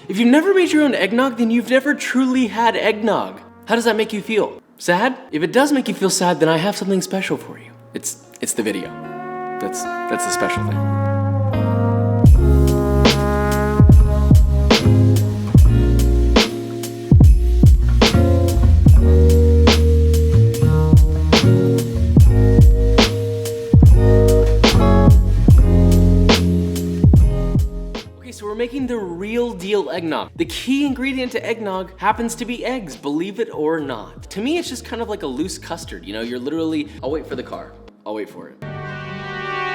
If you've never made your own eggnog, then you've never truly had eggnog. How does that make you feel? Sad? If it does make you feel sad, then I have something special for you. It's the video. That's the special thing. So we're making the real deal eggnog. The key ingredient to eggnog happens to be eggs, believe it or not. To me, it's just kind of like a loose custard. You know, you're literally, I'll wait for the car. I'll wait for it.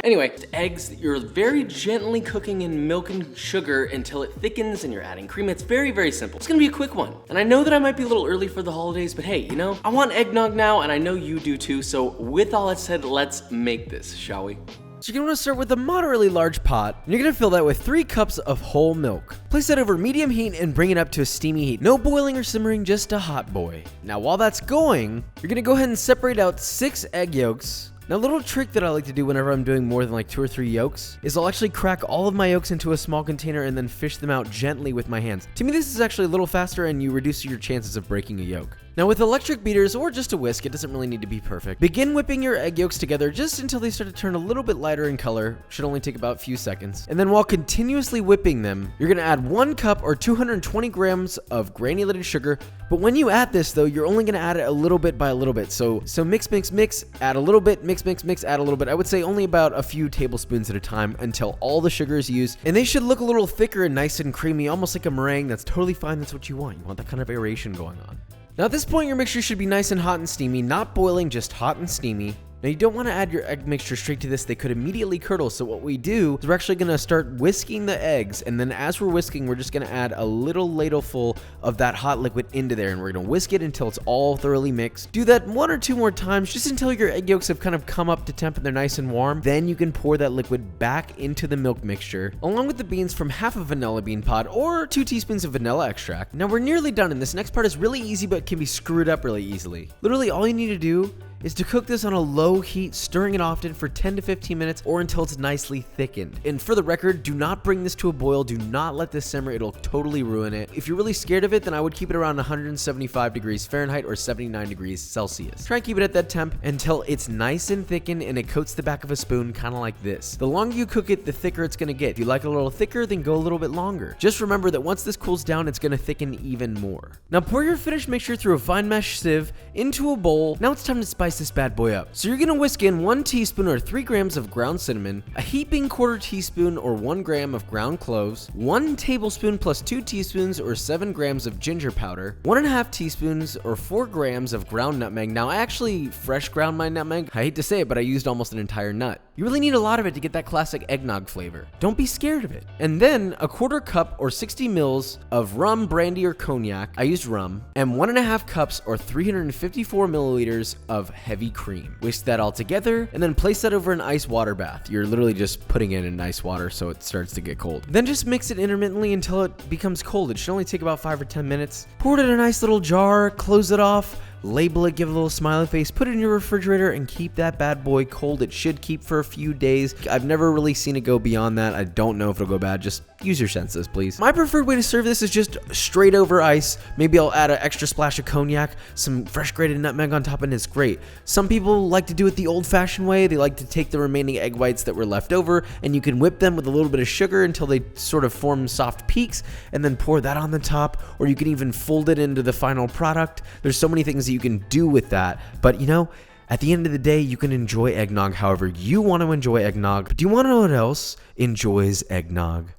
Anyway, it's eggs that you're very gently cooking in milk and sugar until it thickens and you're adding cream. It's very, very simple. It's gonna be a quick one. And I know that I might be a little early for the holidays, but hey, you know, I want eggnog now and I know you do too. So with all that said, let's make this, shall we? So you're gonna start with a moderately large pot, and you're gonna fill that with 3 cups of whole milk. Place that over medium heat and bring it up to a steamy heat. No boiling or simmering, just a hot boy. Now while that's going, you're gonna go ahead and separate out 6 egg yolks. Now a little trick that I like to do whenever I'm doing more than like 2 or 3 yolks is I'll actually crack all of my yolks into a small container and then fish them out gently with my hands. To me, this is actually a little faster and you reduce your chances of breaking a yolk. Now with electric beaters or just a whisk, it doesn't really need to be perfect. Begin whipping your egg yolks together just until they start to turn a little bit lighter in color. Should only take about a few seconds. And then while continuously whipping them, you're gonna add 1 cup or 220 grams of granulated sugar. But when you add this though, you're only gonna add it a little bit by a little bit. So mix, mix, mix, add a little bit, mix, mix, mix, add a little bit. I would say only about a few tablespoons at a time until all the sugar is used. And they should look a little thicker and nice and creamy, almost like a meringue. That's totally fine, that's what you want. You want that kind of aeration going on. Now at this point, your mixture should be nice and hot and steamy, not boiling, just hot and steamy. Now you don't want to add your egg mixture straight to this, they could immediately curdle. So what we do is we're actually going to start whisking the eggs, and then as we're whisking, we're just going to add a little ladleful of that hot liquid into there, and we're going to whisk it until it's all thoroughly mixed. Do that 1 or 2 more times, just until your egg yolks have kind of come up to temp and they're nice and warm. Then you can pour that liquid back into the milk mixture, along with the beans from half a vanilla bean pod or 2 teaspoons of vanilla extract. Now we're nearly done, and this next part is really easy, but can be screwed up really easily. Literally all you need to do is to cook this on a low heat, stirring it often for 10 to 15 minutes or until it's nicely thickened. And for the record, do not bring this to a boil. Do not let this simmer. It'll totally ruin it. If you're really scared of it, then I would keep it around 175 degrees Fahrenheit or 79 degrees Celsius. Try and keep it at that temp until it's nice and thickened and it coats the back of a spoon, kind of like this. The longer you cook it, the thicker it's gonna get. If you like it a little thicker, then go a little bit longer. Just remember that once this cools down, it's gonna thicken even more. Now pour your finished mixture through a fine mesh sieve into a bowl. Now it's time to spice this bad boy up. So you're gonna whisk in 1 teaspoon or 3 grams of ground cinnamon, a heaping 1/4 teaspoon or 1 gram of ground cloves, 1 tablespoon plus 2 teaspoons or 7 grams of ginger powder, 1.5 teaspoons or 4 grams of ground nutmeg. Now I actually fresh ground my nutmeg. I hate to say it, but I used almost an entire nut. You really need a lot of it to get that classic eggnog flavor. Don't be scared of it. And then a 1/4 cup or 60 mils of rum, brandy, or cognac. I used rum. And 1.5 cups or 354 milliliters of heavy cream. Whisk that all together and then place that over an ice water bath. You're literally just putting it in ice water so it starts to get cold. Then just mix it intermittently until it becomes cold. It should only take about 5 or 10 minutes. Pour it in a nice little jar, close it off, label it, give it a little smiley face, put it in your refrigerator, and keep that bad boy cold. It should keep for a few days. I've never really seen it go beyond that. I don't know if it'll go bad. Just use your senses, please. My preferred way to serve this is just straight over ice. Maybe I'll add an extra splash of cognac, some fresh grated nutmeg on top, and it's great. Some people like to do it the old-fashioned way. They like to take the remaining egg whites that were left over, and you can whip them with a little bit of sugar until they sort of form soft peaks, and then pour that on the top, or you can even fold it into the final product. There's so many things you can do with that, but you know, at the end of the day, you can enjoy eggnog however you want to enjoy eggnog. But do you want to know what else enjoys eggnog?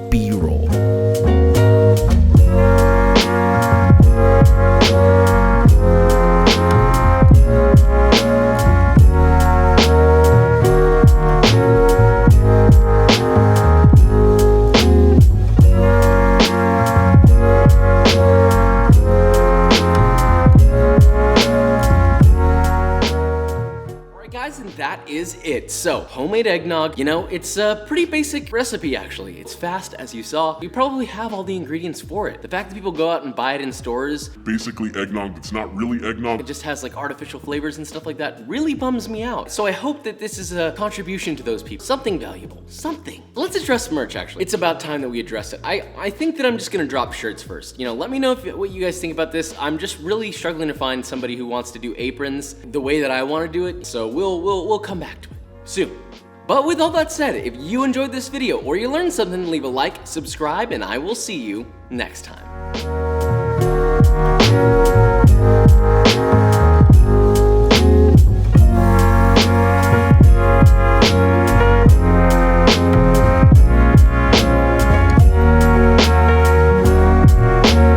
B-roll. And that is it. So, homemade eggnog, you know, it's a pretty basic recipe actually. It's fast, as you saw. You probably have all the ingredients for it. The fact that people go out and buy it in stores, Basically eggnog that's not really eggnog. it just has like artificial flavors and stuff like that, really bums me out. So I hope that this is a contribution to those people. Something valuable, something. Let's address merch actually. It's about time that we address it. I think that I'm just gonna drop shirts first. You know, let me know what you guys think about this. I'm just really struggling to find somebody who wants to do aprons the way that I wanna do it. So we'll come back to it soon. But with all that said, if you enjoyed this video or you learned something, leave a like, subscribe, and I will see you next time.